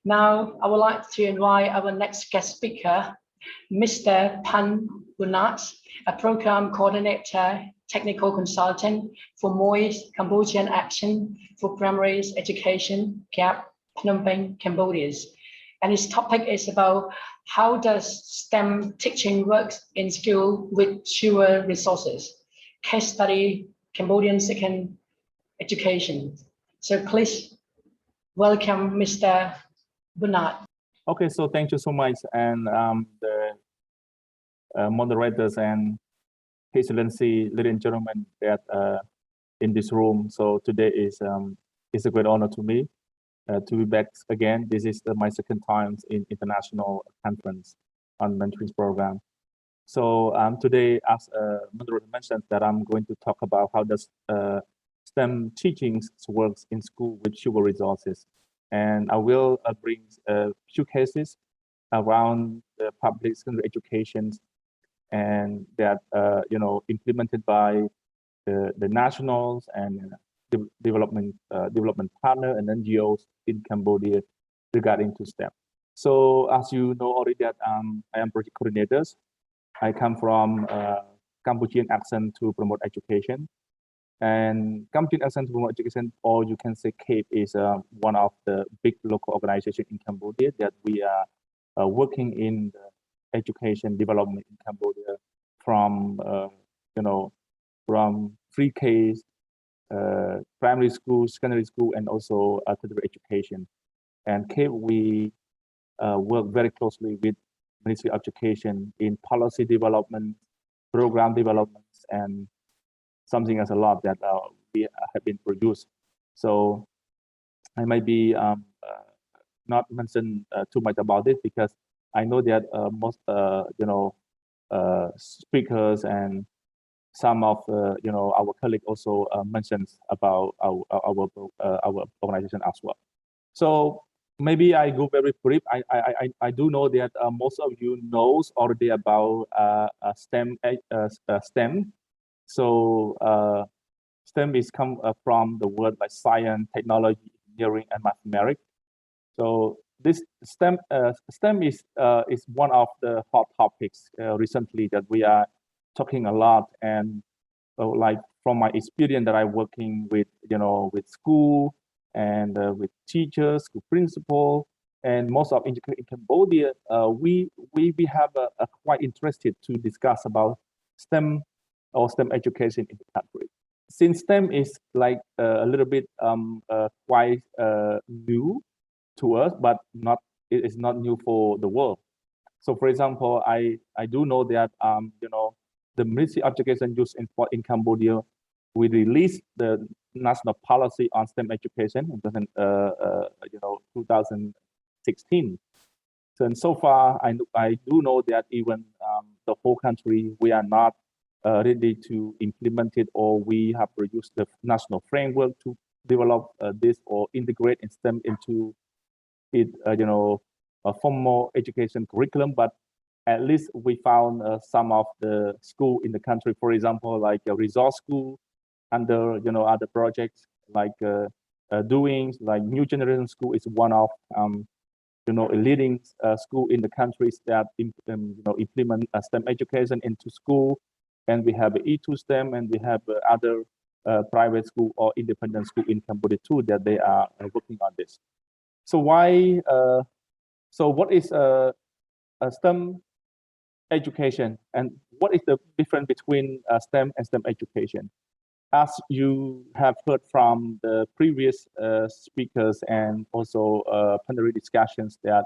Now, I would like to invite our next guest speaker, Mr. Phann, a program coordinator, technical consultant for MoEYS Cambodian Action for Primary Education, KAPE, Phnom Penh, Cambodia. And his topic is about how does STEM teaching work in school with fewer resources. Case study, Cambodian second education. So please welcome Mr. Bunnath. Okay, so thank you so much, and the moderators and His Excellency, ladies and gentlemen, that in this room. So today is a great honor to me to be back again. This is my second time in international conference on mentoring program. So today, as moderator mentioned, that I'm going to talk about how does STEM teachings works in school with fewer resources. And I will bring a few cases around the public secondary education and that implemented by the nationals and development partner and NGOs in Cambodia regarding to STEM. So as you know already that I am project coordinators. I come from Kampuchean Action to Promote Education. And Kampuchean Action to Promote Education, or you can say KAPE, is one of the big local organizations in Cambodia that we are working in the education development in Cambodia from from pre-K, primary school, secondary school, and also tertiary education. And KAPE, we work very closely with Ministry of Education in policy development, program developments, and something as a lot that we have been produced. So I might be not mention too much about it because I know that most speakers and some of our colleagues also mentions about our organization as well. So maybe I go very brief. I do know that most of you knows already about STEM. So STEM is come from the word like science, technology, engineering, and mathematics. So this STEM is one of the hot topics recently that we are talking a lot. And like from my experience that I'm working with with school and with teachers, school principal, and most of in Cambodia, we have a quite interested to discuss about STEM or STEM education in the country. Since STEM is like a little bit quite new to us, but it is not new for the world. So for example, I do know that the Ministry of Education in Cambodia, we released the national policy on STEM education in 2016. So far, I do know that even the whole country, we are not ready to implement it, or we have produced the national framework to develop this or integrate in STEM into it, a formal education curriculum. But at least we found some of the school in the country, for example, like a resource school under other projects like doings like New Generation School is one of a leading school in the countries that implement STEM education into school. And we have E2 STEM, and we have other private school or independent school in Cambodia too that they are working on this. So why? So what is a STEM education, and what is the difference between STEM and STEM education? As you have heard from the previous speakers and also plenary discussions, that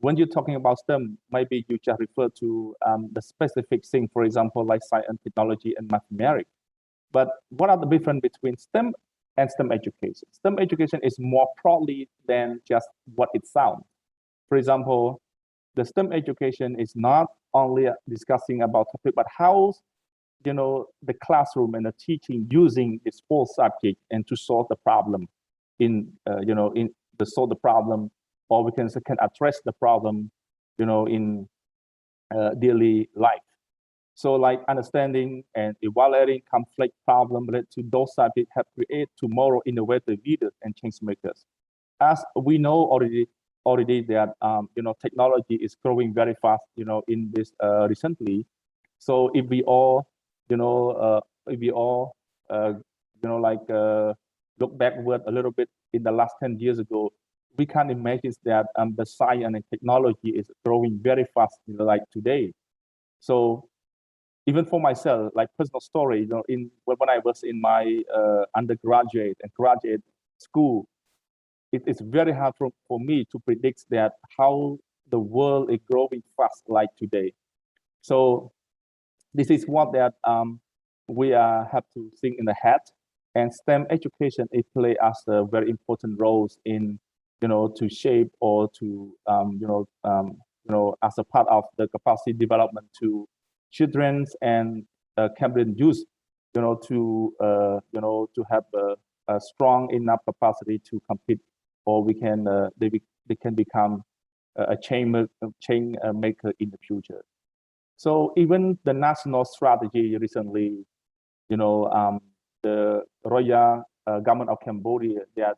when you're talking about STEM, maybe you just refer to the specific thing, for example, like science, technology, and mathematics. But what are the difference between STEM and STEM education? STEM education is more broadly than just what it sounds. For example, the STEM education is not only discussing about topic, but how the classroom and the teaching using this whole subject and to solve the problem in solve the problem, or we can address the problem in daily life. So like understanding and evaluating conflict problem related to those subjects have created tomorrow innovative leaders and change makers. As we know already, already that technology is growing very fast, in this recently. So if we all, look backward a little bit in the last 10 years ago, we can imagine that the science and technology is growing very fast, like today. So even for myself, like personal story, when I was in my undergraduate and graduate school, it's very hard for me to predict that how the world is growing fast like today. So this is what that we have to think in the head, and STEM education it play as a very important roles in to shape or to as a part of the capacity development to children's and Cambodian youth, to have a strong enough capacity to compete, or they can become a change maker in the future. So even the national strategy recently, the Royal government of Cambodia, that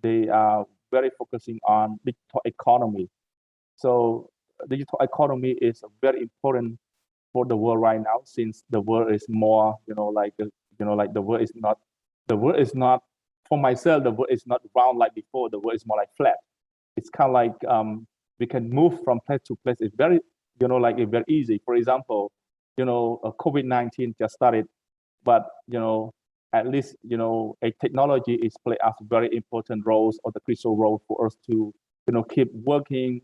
they are very focusing on digital economy. So digital economy is very important for the world right now, since the world is more, the world is not, for myself, the world is not round like before, the world is more like flat. It's kind of like we can move from place to place. It's very, it's very easy. For example, COVID-19 just started, but, at least, a technology is play as very important roles or the crucial role for us to, keep working.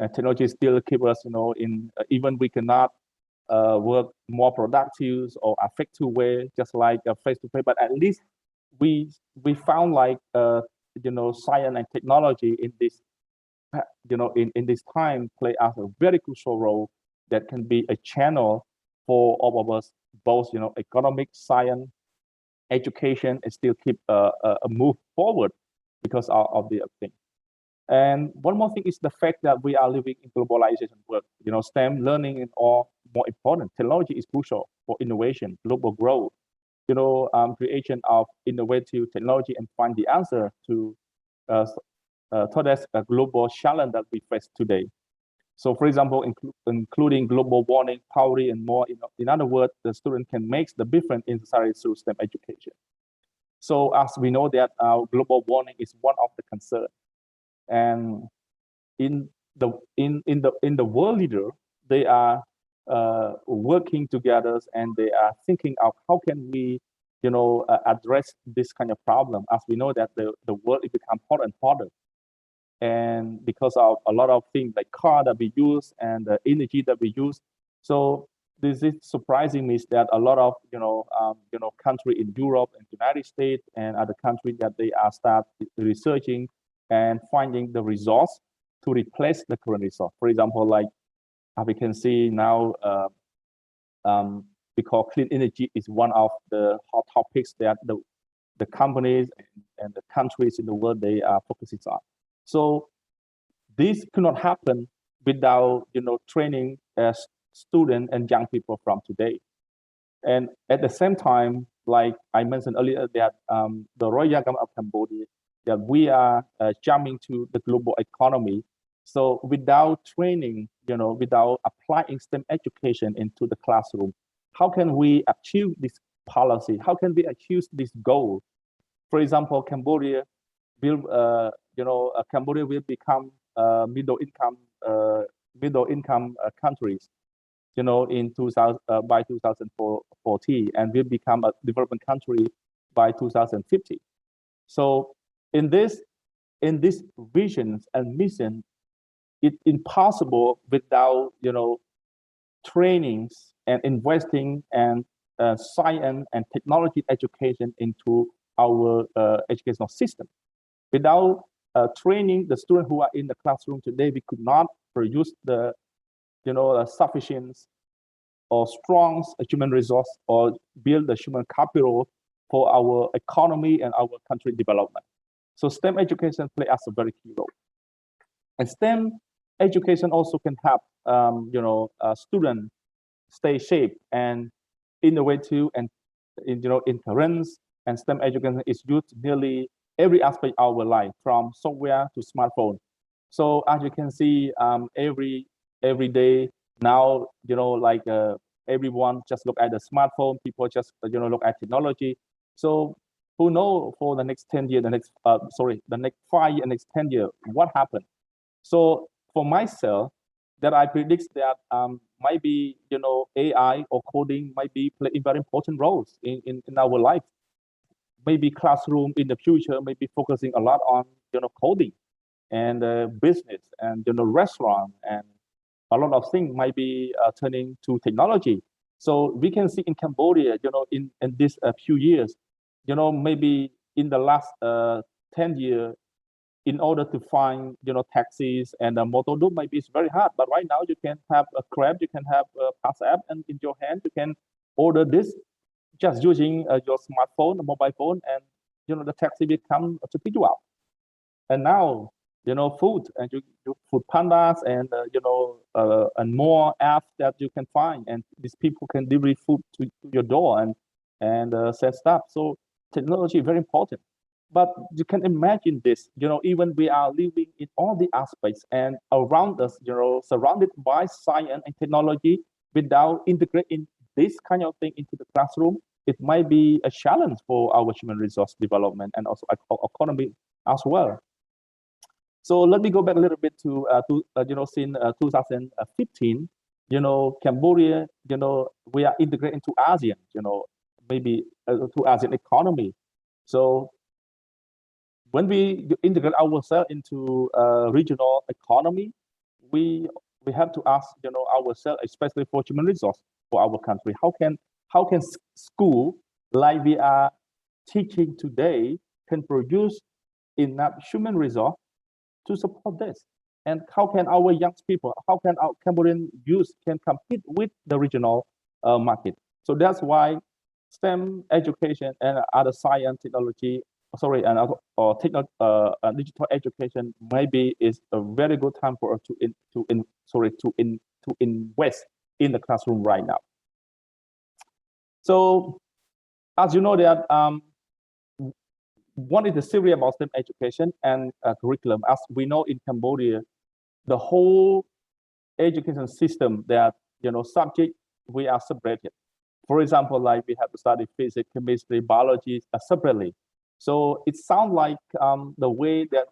Technology still keep us, even we cannot work more productive or effective way, just like face-to-face, but at least we found like, science and technology in this, in this time play as a very crucial role that can be a channel for all of us, both, economic, science, education, and still keep a move forward because of the thing. And one more thing is the fact that we are living in globalization world. STEM learning is all more important. Technology is crucial for innovation, global growth, creation of innovative technology, and find the answer to today's global challenge that we face today. So, for example, including global warming, poverty, and more. In other words, the student can make the difference in society through STEM education. So, as we know that global warming is one of the concerns, and in the world leader, they are working together, and they are thinking of how can we, address this kind of problem. As we know that the world it become hotter and hotter. And because of a lot of things like car that we use and the energy that we use, so this is surprising me is that a lot of country in Europe and United States and other countries that they are start researching and finding the resource to replace the current resource. For example, like we can see now, because clean energy is one of the hot topics that the companies and the countries in the world they are focusing on. So this could not happen without training students and young people from today. And at the same time, like I mentioned earlier, that the Royal Government of Cambodia, that we are jumping to the global economy. So without training, without applying STEM education into the classroom, how can we achieve this policy? How can we achieve this goal? For example, Cambodia will Cambodia will become middle income countries, in 2000 by 2040, and will become a development country by 2050. So in this visions and mission, it's impossible without trainings and investing and science and technology education into our educational system. Without training the students who are in the classroom today, we could not produce the sufficient or strong human resource or build the human capital for our economy and our country development. So STEM education play as a very key role. And STEM education also can help students stay safe and innovative and in currents. And STEM education is used nearly every aspect of our life, from software to smartphone. So as you can see, every day now, like everyone just look at the smartphone. People just look at technology. So who know for the next 10 years, the next 5 years, next 10 years, what happened? So for myself, that I predict that might be AI or coding might be playing very important roles in our life. Maybe classroom in the future may be focusing a lot on coding and business and restaurant, and a lot of things might be turning to technology. So we can see in Cambodia, in this few years, maybe in the last 10 years, in order to find taxis and a motor loop, maybe it's very hard. But right now you can have a Grab, you can have a Pass app, and in your hand you can order this just using your smartphone, a mobile phone, and the taxi will come to pick you up. And now food, and you food pandas, and and more apps that you can find, and these people can deliver food to your door and send stuff. So technology is very important. But you can imagine this, even we are living in all the aspects and around us, surrounded by science and technology, without integrating this kind of thing into the classroom, it might be a challenge for our human resource development and also economy as well. So let me go back a little bit to since 2015, Cambodia, we are integrated into ASEAN, maybe to ASEAN economy. So when we integrate ourselves into regional economy, we have to ask ourselves, especially for human resource for our country, how can school like we are teaching today can produce enough human resource to support this? And how can our young people, how can our Cambodian youth can compete with the regional market? So that's why STEM education and other science, technology, and digital education maybe is a very good time for us to invest in the classroom right now. So as you know that one is the serious about STEM education and curriculum. As we know in Cambodia, the whole education system that subject we are separated. For example, like we have to study physics, chemistry, biology separately. So it sounds like the way that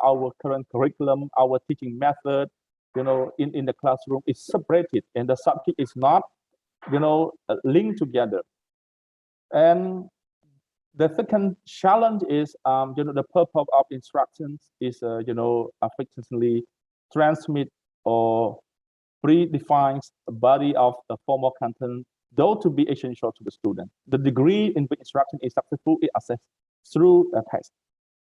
our current curriculum, our teaching method, in the classroom is separated, and the subject is not linked together. And the second challenge is the purpose of instructions is effectively transmit or predefines a body of the formal content, though to be essential to the student. The degree in which instruction is successful is assessed through a test.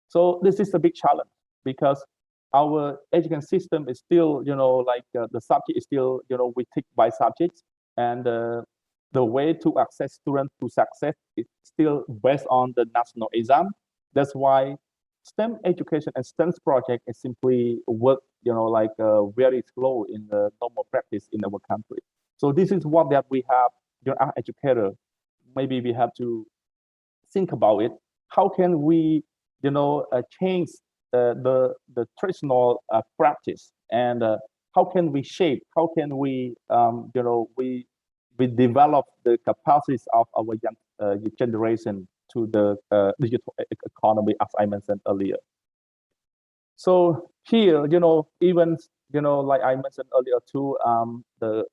So this is a big challenge because our education system is still, the subject is still, we take by subjects, and the way to access students to success is still based on the national exam. That's why STEM education and STEM project is simply work, very slow in the normal practice in our country. So this is what that we have, as educator, maybe we have to think about it. How can we, change the traditional practice, and how can we shape? How can we, we develop the capacities of our young generation to the digital economy, as I mentioned earlier. So here, even like I mentioned earlier too, the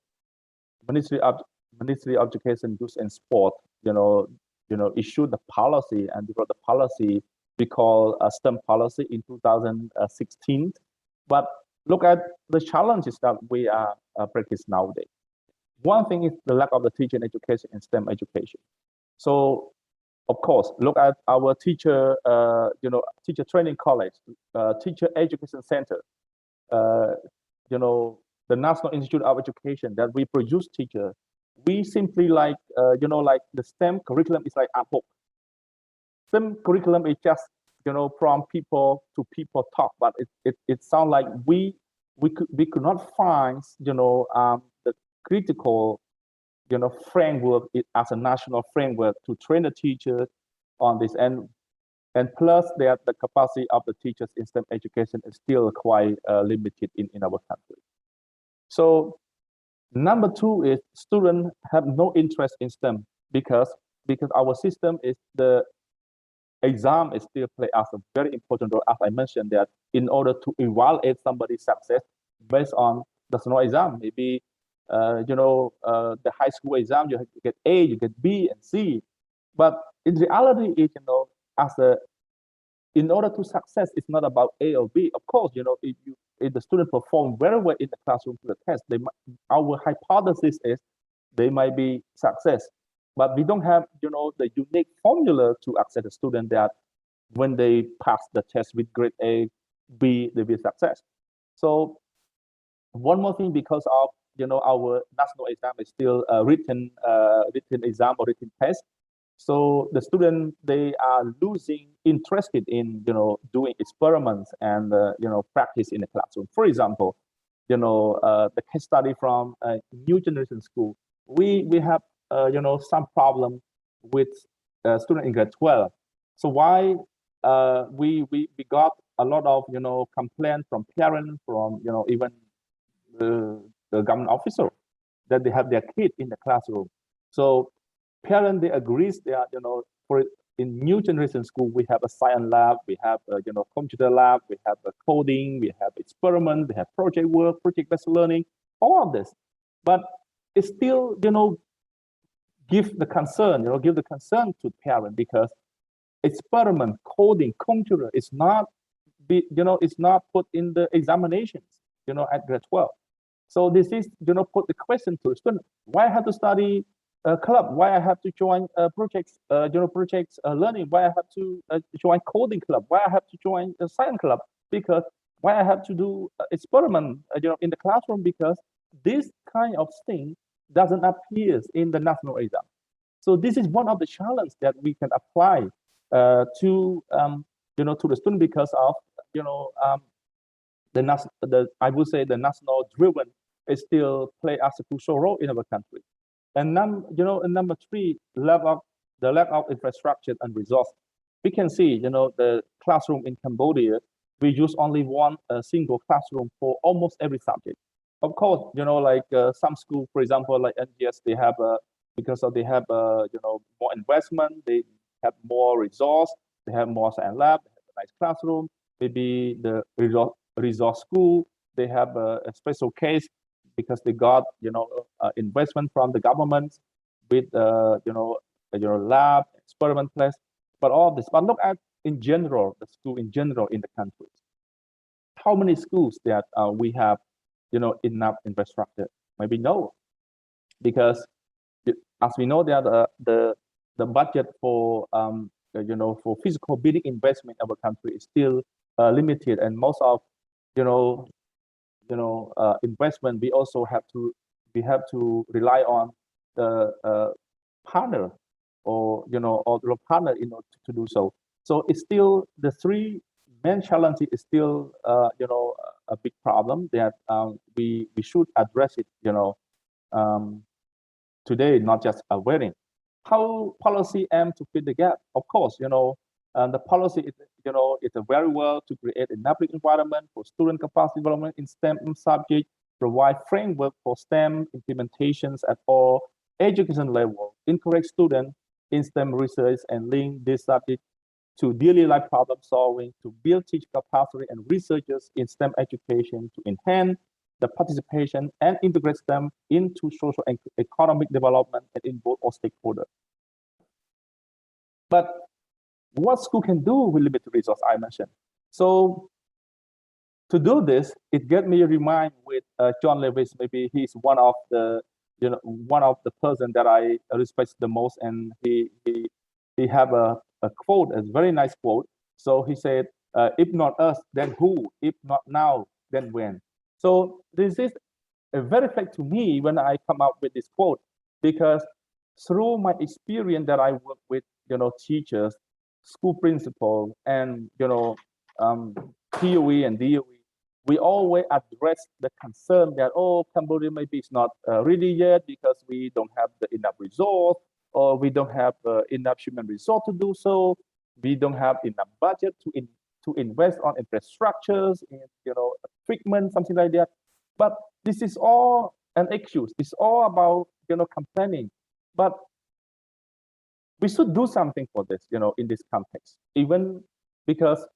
Ministry of Education, Youth and Sport, issued the policy and developed the policy we call a STEM policy in 2016. But look at the challenges that we are practicing nowadays. One thing is the lack of the teaching education in STEM education. So, of course, look at our teacher, teacher training college, teacher education center, the National Institute of Education that we produce teachers. We simply like the STEM curriculum is like ad hoc. STEM curriculum is just, from people to people talk, but it sounds like we could not find, the critical, framework as a national framework to train the teachers on this. And And plus that the capacity of the teachers in STEM education is still quite limited in our country. So number two is students have no interest in STEM because our system is the exam is still play as a very important role. As I mentioned that in order to evaluate somebody's success based on the national exam, maybe the high school exam, you get A, you get B and C. But in reality, as a in order to success, it's not about A or B. Of course, if the student perform very well in the classroom to the test, our hypothesis is they might be success. But we don't have, the unique formula to accept a student that when they pass the test with grade A, B, they will success. So one more thing, because of our national exam is still written exam or written test. So the student, they are losing interested in doing experiments and practice in the classroom. For example, the case study from new generation school, we have some problem with student in grade 12. So why we got a lot of complaint from parents, from even the government officer, that they have their kid in the classroom. So parents, they agree that for in new generation school, we have a science lab, we have a computer lab, we have a coding, we have experiment, we have project work, project-based learning, all of this. But it still give the concern to parents, because experiment, coding, computer is not it's not put in the examinations at grade 12. So this is put the question to the student: why I have to study a club? Why I have to join projects learning? Why I have to join coding club? Why I have to join a science club? Because why I have to do experiment in the classroom? Because this kind of thing doesn't appear in the national exam. So this is one of the challenges that we can apply to the student, because of I would say the national driven is still play as a crucial role in our country. And number three, the lack of infrastructure and resource. We can see the classroom in Cambodia, we use only one single classroom for almost every subject. Of course, like some schools, for example, like NGS, they have because they have more investment, they have more resource, they have more science lab, they have a nice classroom. Maybe the resource school, they have a special case because they got investment from the government with lab, experiment place, but all of this. But look at in general, the school in general in the country. How many schools that we have enough infrastructure? Maybe no, because as we know that the budget for for physical building investment in our country is still limited, and most of investment we have to rely on the partner or the partner in order to do so. So it's still the three main challenges is still a big problem that we should address it today, not just waiting. How policy aim to fill the gap? Of course, the policy is it's a very well to create an public environment for student capacity development in STEM subject, provide framework for STEM implementations at all education level, encourage students in STEM research, and link this subject to daily life problem solving, to build teacher capacity and researchers in STEM education, to enhance the participation and integrate STEM into social and economic development and involve all stakeholders. But what school can do with limited resource, I mentioned. So to do this, it get me remind with John Lewis. Maybe he's one of the person that I respect the most, and he have a quote, a very nice quote. So he said, "If not us, then who? If not now, then when?" So this is a very fact to me when I come up with this quote, because through my experience that I work with teachers, school principal, and POE and DOE, we always address the concern that Cambodia maybe it's not ready yet because we don't have enough resource, or we don't have enough human resource to do so. We don't have enough budget to invest on infrastructures, in, equipment, something like that. But this is all an excuse. It's all about, complaining. But we should do something for this, in this context, even because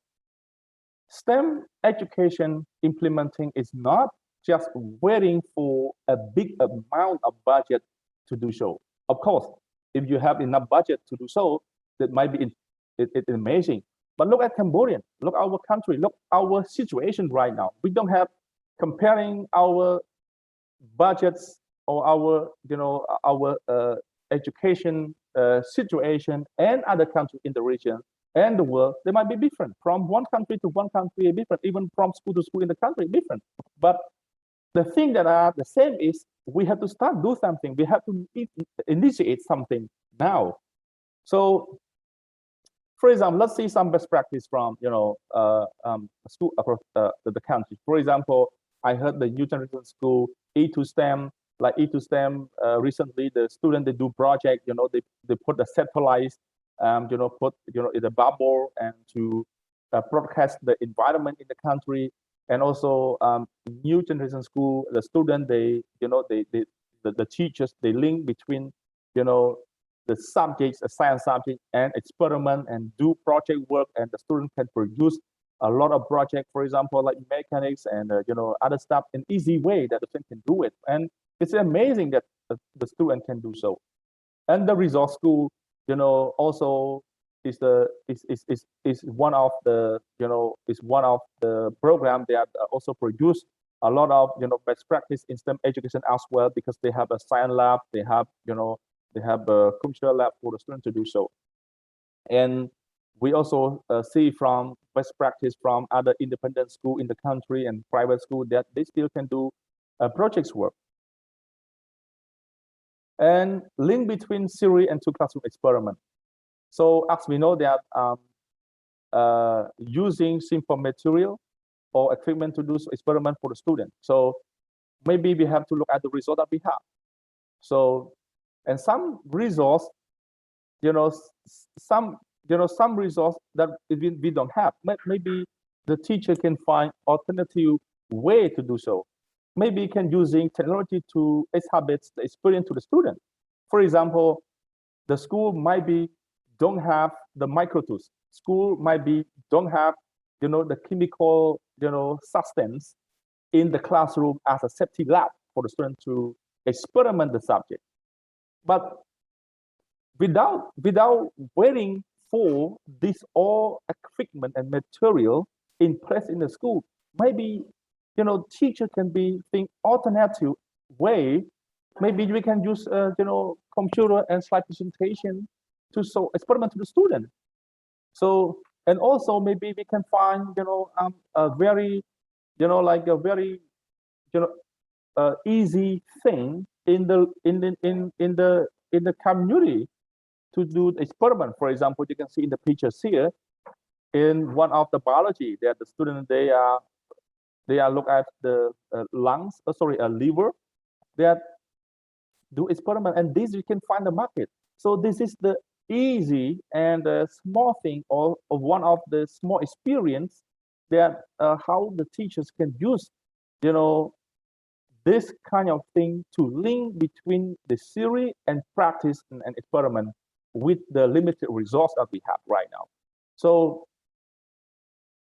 STEM education implementing is not just waiting for a big amount of budget to do so. Of course, if you have enough budget to do so, that might be amazing. But look at Cambodia, look our country, look our situation right now. We don't have, comparing our budgets or our, our education situation and other countries in the region and the world, they might be different. From one country to one country, different. Even from school to school in the country, different. But the thing that are the same is we have to start do something. We have to initiate something now. So, for example, let's see some best practice from school across the country. For example, I heard the new generation school E2STEM, like E2STEM. Recently, the student they do project. They put the satellites, put in the bubble and to broadcast the environment in the country. And also new generation school, the student the teachers, they link between the subjects, a science subject and experiment and do project work, and the student can produce a lot of project, for example, like mechanics and other stuff in easy way that the student can do it. And it's amazing that the student can do so. And the resource school, also is one of the program that also produce a lot of best practice in STEM education as well, because they have a science lab, they have a computer lab for the student to do so. And we also see from best practice from other independent school in the country and private school that they still can do projects work. And link between theory and classroom experiment. So as we know that using simple material or equipment to do experiment for the student. So maybe we have to look at the result that we have. So, and some resource, some resource that we don't have. Maybe the teacher can find alternative way to do so. Maybe can using technology to exhibit the experience to the student. For example, the school might be don't have the micro tools. School might be don't have the chemical substance in the classroom as a safety lab for the student to experiment the subject. But without waiting for this all equipment and material in place in the school, maybe teacher can be think alternative way. Maybe we can use computer and slide presentation to so experiment to the student. So, and also maybe we can find a very like a very easy thing in the community to do the experiment. For example, you can see in the pictures here, in one of the biology that the student they are look at the lungs, a liver, that do experiment, and this you can find the market. So this is the easy and small thing, or one of the small experience that how the teachers can use this kind of thing to link between the theory and practice and experiment with the limited resource that we have right now. So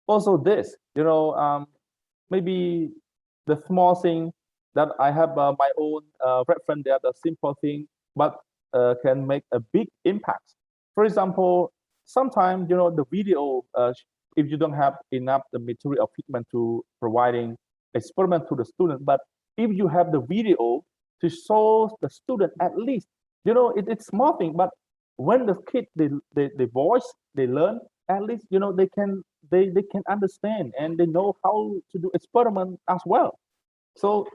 also this, maybe the small thing that I have my own reference, that a simple thing, but can make a big impact. For example, sometimes the video, if you don't have enough the material equipment to providing experiment to the student, but if you have the video to show the student, at least it's small thing, but when the kid they voice, they learn, at least they can understand and they know how to do experiment as well. So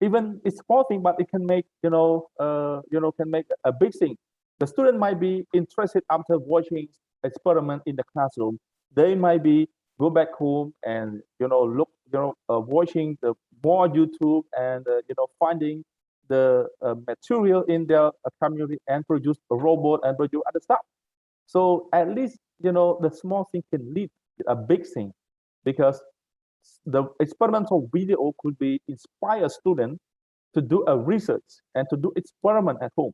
even it's small thing, but it can make can make a big thing. The student might be interested after watching experiment in the classroom. They might be go back home and look watching the more YouTube and finding the material in their community and produce a robot and produce other stuff. So at least, the small thing can lead to a big thing, because the experimental video could be inspire students to do a research and to do experiment at home.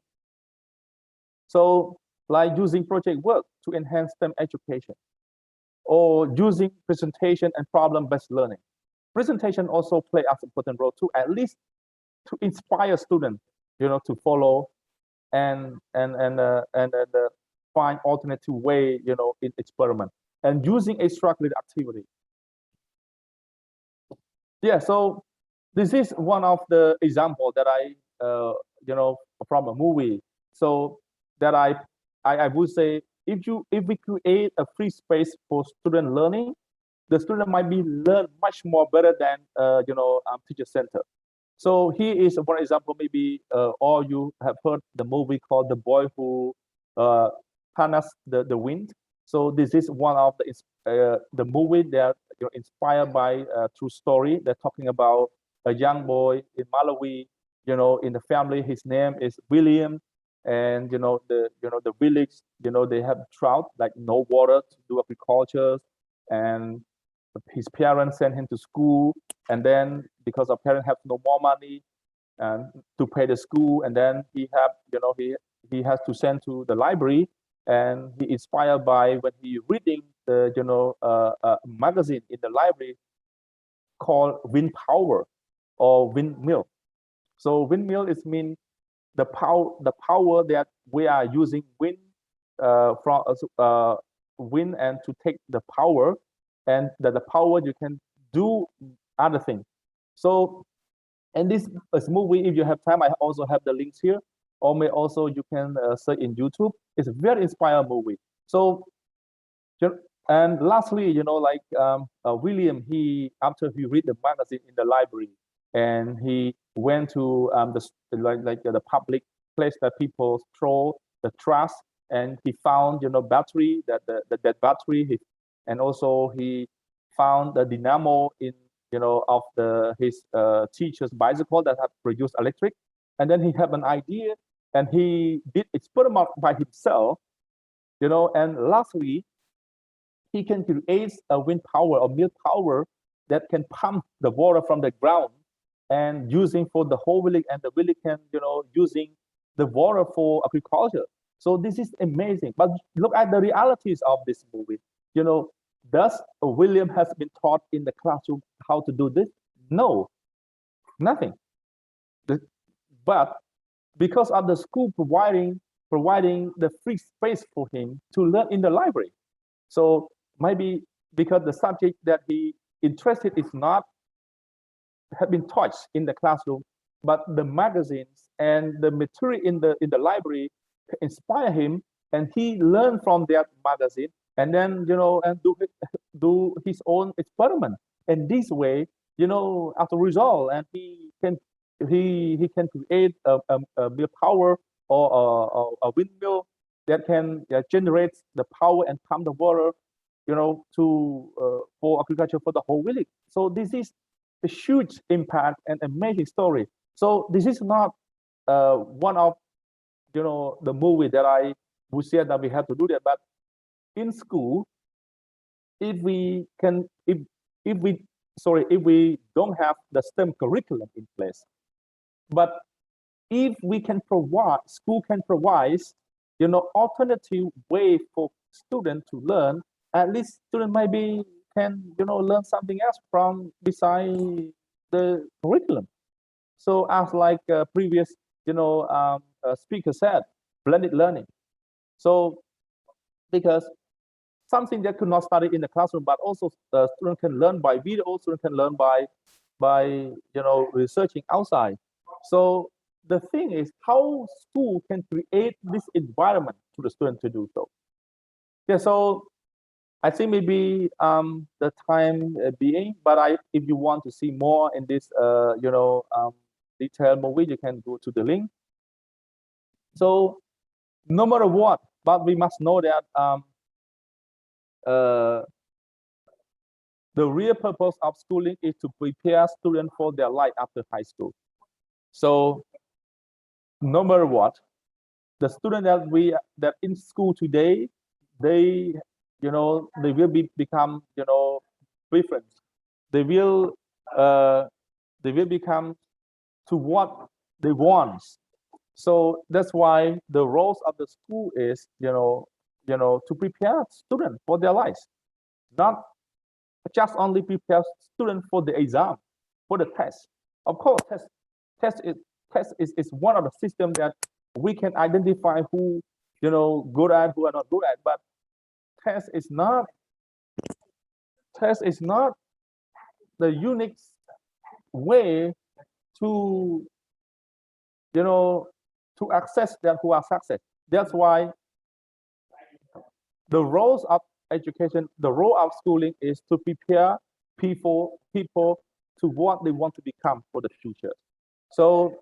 So like using project work to enhance STEM education, or using presentation and problem-based learning. Presentation also play an important role too, at least to inspire students, to follow and find alternative way, in experiment, and using extracurricular activity. Yeah, so this is one of the example that I, from a movie. So that I would say, if we create a free space for student learning, the student might be learn much more better than teacher center. So here is one example. Maybe all you have heard the movie called The Boy Who Harnessed the Wind. So this is one of the movie that inspired by a true story. They're talking about a young boy in Malawi. In the family, his name is William, and the village, they have drought, like no water to do agriculture, and his parents sent him to school, and then because our parents have no more money and to pay the school, and then he has to send to the library, and he inspired by when he reading the magazine in the library called Wind Power or Windmill. So windmill is mean the power that we are using wind from wind, and to take the power, and the power you can do other things. So, and this movie, if you have time, I also have the links here, or may also you can search in YouTube. It's a very inspiring movie. So, and lastly, like William, after he read the magazine in the library, and he went to the public place that people throw the trash, and he found battery, that battery, and also he found the dynamo in of his teacher's bicycle that had produced electric, and then he had an idea, and he did experiment by himself, and lastly, he can create a wind power or mill power that can pump the water from the ground and using for the whole village, and the village can using the water for agriculture. So this is amazing. But look at the realities of this movie. Does William has been taught in the classroom how to do this? No, nothing. But because of the school providing the free space for him to learn in the library, so maybe because the subject that he interested is not have been taught in the classroom, but the magazines and the material in the library inspire him, and he learned from that magazine, and then and do his own experiment. And this way, as a result, and he can create a mill power or a windmill that can generate the power and pump the water, to for agriculture for the whole village. So this is a huge impact and amazing story. So this is not one of the movie that I would say that we have to do that, but in school, if we don't have the STEM curriculum in place, but if we can provide, school can provide, alternative way for students to learn, at least student maybe can, learn something else from beside the curriculum. So as like previous, speaker said, blended learning. So because something that could not study in the classroom, but also student can learn by video, student can learn by researching outside. So the thing is how school can create this environment to the student to do so. Yeah, so I think maybe the time being, but if you want to see more in this detailed movie, you can go to the link. So no matter what, but we must know that the real purpose of schooling is to prepare students for their life after high school. So no matter what, the student that in school today, they, they will become, different. They will become to what they want. So that's why the roles of the school is, to prepare students for their lives, not just only prepare students for the exam, for the test. Of course, test is one of the systems that we can identify who, good at, who are not good at. But test is not the unique way to, to access that who are success. That's why the roles of education, the role of schooling is to prepare people to what they want to become for the future. So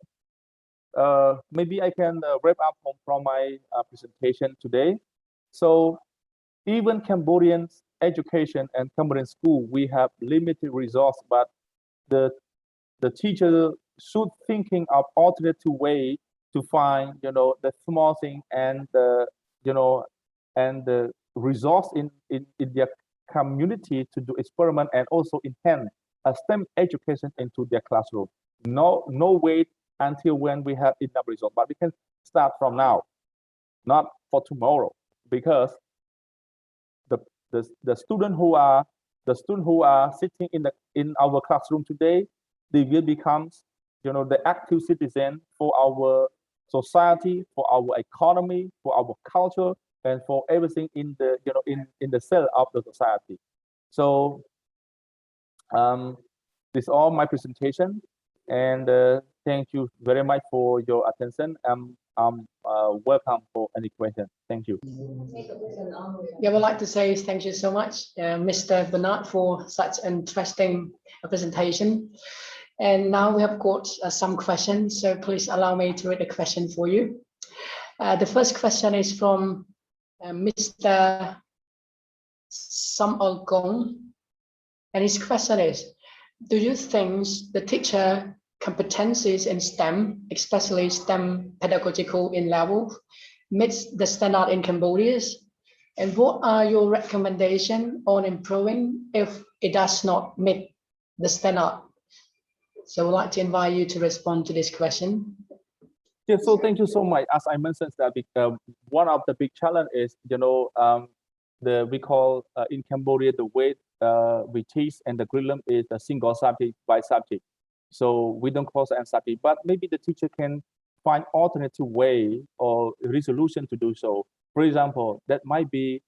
maybe I can wrap up from my presentation today. So even Cambodian education and Cambodian school, we have limited resource, but the teacher should thinking of alternative way to find, the small thing and the, and the resource in their community to do experiment and also enhance a STEM education into their classroom. No wait until when we have enough resource, but we can start from now, not for tomorrow, because the student who are sitting in our classroom today, they will become, the active citizen for our society, for our economy, for our culture, and for everything in the, in the cell of the society. So this is all my presentation, and thank you very much for your attention. Welcome for any question. Thank you. Yeah, I would like to say thank you so much, Mr. Bunnath, for such an interesting presentation. And now we have got some questions, so please allow me to read a question for you. The first question is from Mr. Sam Gong, and his question is, do you think the teacher competencies in STEM, especially STEM pedagogical in level, meets the standard in Cambodia? And what are your recommendations on improving if it does not meet the standard? So I'd like to invite you to respond to this question. Yeah, so thank you so much. As I mentioned, that one of the big challenge is, we call in Cambodia, the way we teach and the curriculum is a single subject by subject. So we don't cross and subject, but maybe the teacher can find alternative way or resolution to do so. For example, that might be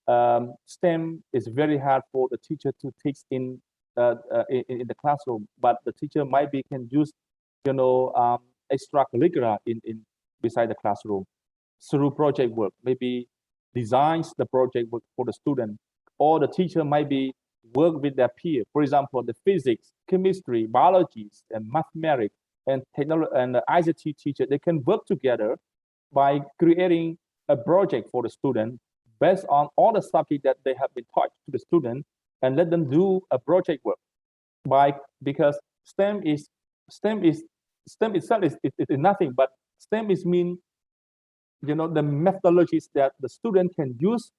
STEM is very hard for the teacher to teach in the classroom, but the teacher might be can use, extracurricular in beside the classroom through project work. Maybe designs the project work for the student, or the teacher might be work with their peer. For example, the physics, chemistry, biology, and mathematics, and technology and the ICT teacher, they can work together by creating a project for the student based on all the subjects that they have been taught to the student, and let them do a project work. Because STEM itself is nothing, but STEM is mean, the methodologies that the student can use,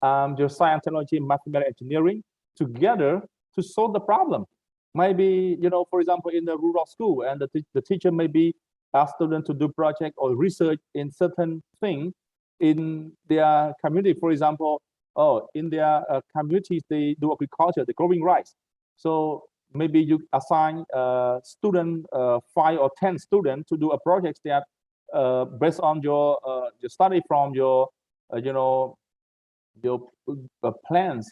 your science, technology, mathematics, engineering together to solve the problem. Maybe, for example, in the rural school, and the teacher maybe ask students to do project or research in certain thing in their community. For example, in their communities, they do agriculture, they're growing rice. So maybe you assign student 5 or 10 students to do a project that based on your study from your plants,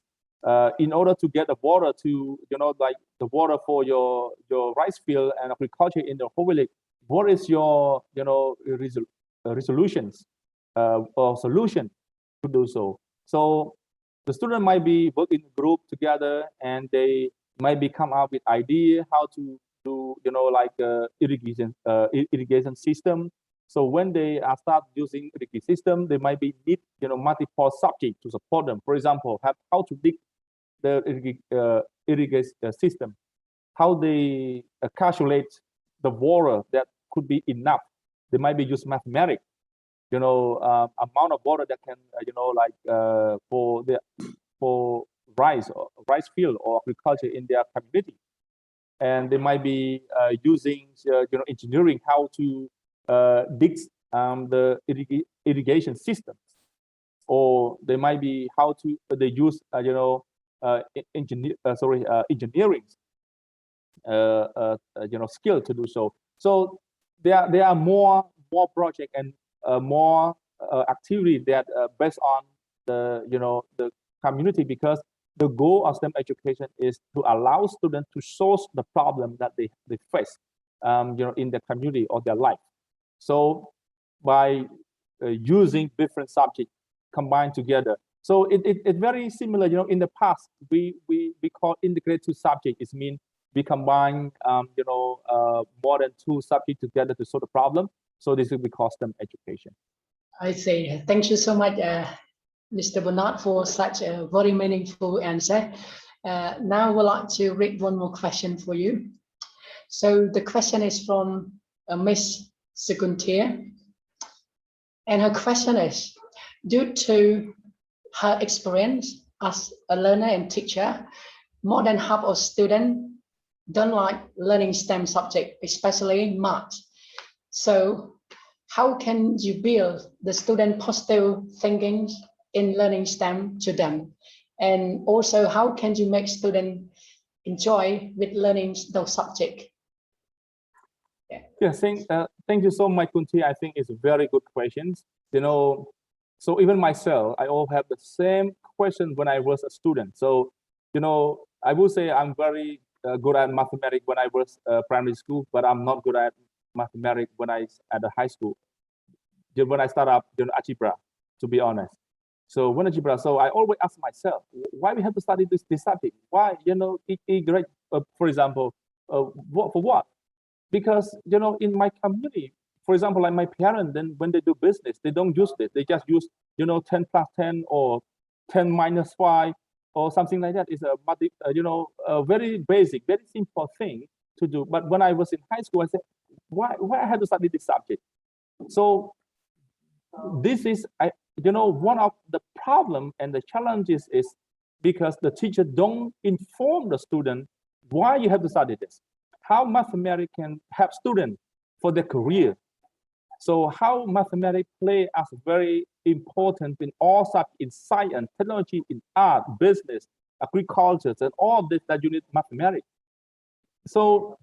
in order to get the water to, like the water for your rice field and agriculture in the whole village. What is your resolutions or solution to do so? So the student might be working in a group together, and they might be come up with idea how to do, like irrigation system. So when they start using irrigation system, they might be need, multiple subjects to support them. For example, how to dig the irrigation system, how they calculate the water that could be enough. They might be use mathematics. amount of water that can, for rice field or agriculture in their community. And they might be using, engineering how to dig the irrigation systems, or they might be how to they use, engineering, skill to do so. So there are more project and more activity that based on the community, because the goal of STEM education is to allow students to solve the problem that they face, in their community or their life. So by using different subjects combined together, so it's very similar. In the past, we call integrated subject. It means we combine more than 2 subjects together to solve the problem. So this will be called STEM education. I see. Thank you so much, Mr. Bunnath, for such a very meaningful answer. Now we'd like to read one more question for you. So the question is from Miss Seguntia, and her question is, due to her experience as a learner and teacher, more than half of students don't like learning STEM subject, especially math. So how can you build the student positive thinking in learning STEM to them? And also, how can you make students enjoy with learning those subjects? Yeah, thank you so much, Kunti. I think it's a very good question. So even myself, I all have the same question when I was a student. So, I would say I'm very good at mathematics when I was primary school, but I'm not good at mathematics when I at the high school. When I start up, algebra, to be honest. So when algebra, so I always ask myself, why we have to study this subject? Why, grade, for example, for what? Because in my community, for example, like my parents, then when they do business, they don't use this. They just use 10 plus 10 or 10 minus 5 or something like that. It's a very basic, very simple thing to do. But when I was in high school, I said, why I have to study this subject? So this is, one of the problem and the challenges is because the teacher don't inform the student why you have to study this, how mathematics can help students for their career. So how mathematics play as very important in all subjects, in science, technology, in art, business, agriculture, and all this that you need mathematics. So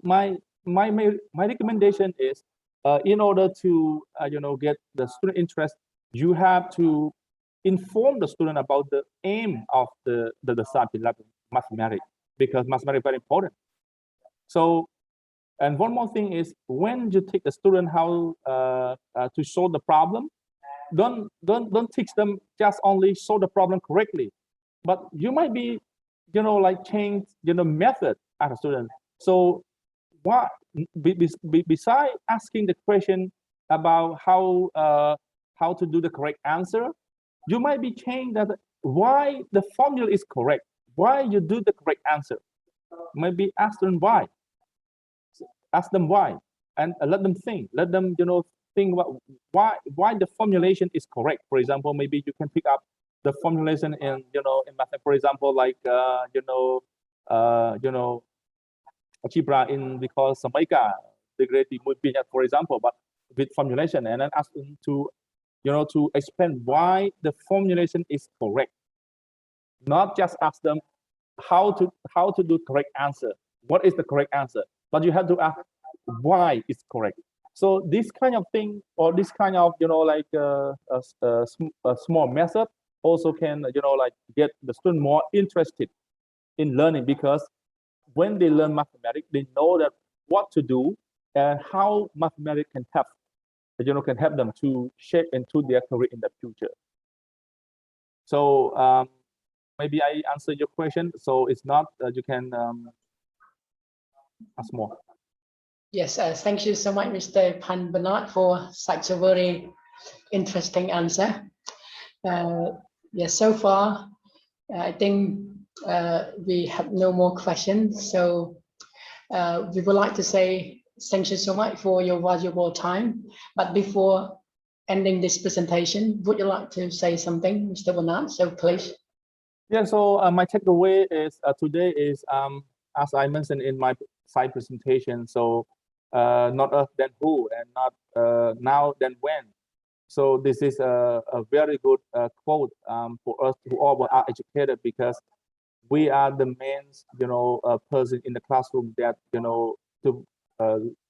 my recommendation is, in order to get the student interest, you have to inform the student about the aim of the subject, like mathematics, because mathematics is very important. So, and one more thing is, when you teach the student how to solve the problem, don't teach them just only solve the problem correctly, but you might be change method as a student. So what besides asking the question about how to do the correct answer, you might be changing that why the formula is correct, why you do the correct answer. Maybe ask them why. Ask them why, and let them think. Let them think about why the formulation is correct. For example, maybe you can pick up the formulation in in math. For example, like algebra in because Samaica degree for example, but with formulation, and then ask them to to explain why the formulation is correct. Not just ask them how to do correct answer. What is the correct answer? But you have to ask why it's correct. So this kind of thing, or this kind of a small method also can get the student more interested in learning, because when they learn mathematics, they know that what to do and how mathematics can help them to shape into their career in the future. So maybe I answered your question. So it's not you can ask more. Yes, thank you so much, Mr. Phann Bunnath, for such a very interesting answer. Yes, so far, I think we have no more questions. So we would like to say thank you so much for your valuable time. But before ending this presentation. Would you like to say something, Mr. Bunnath? So please. Yeah, so my takeaway is today is, as I mentioned in my side presentation, so not if then who, and not now then when. So this is a very good quote for us who all are educated, because we are the main, person in the classroom that,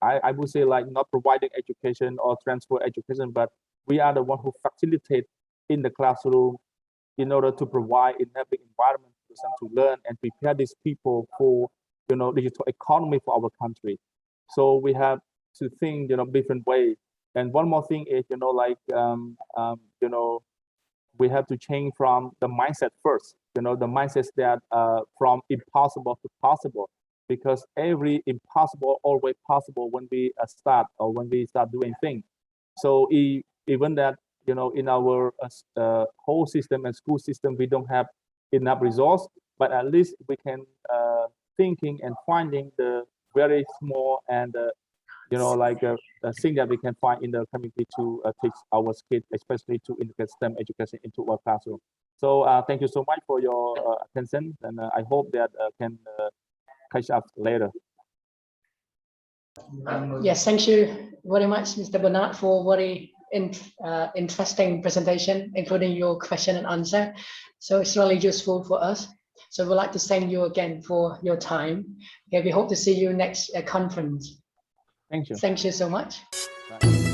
I would say, like, not providing education or transfer education, but we are the one who facilitate in the classroom in order to provide enabling environment for them to learn and prepare these people for, digital economy for our country. So we have to think, different way. And one more thing is, we have to change from the mindset first, the mindset that from impossible to possible, because every impossible always possible when we start doing things. So even that, in our whole system and school system, we don't have enough resource, but at least we can thinking and finding the very small and a thing that we can find in the community to teach our kids, especially to integrate STEM education into our classroom. So thank you so much for your attention, and I hope that can catch up later. Yes, thank you very much, Mr. Bunnath, for very interesting presentation, including your question and answer. So it's really useful for us. So we'd like to thank you again for your time. Okay, we hope to see you next conference. Thank you. Thank you so much. Bye.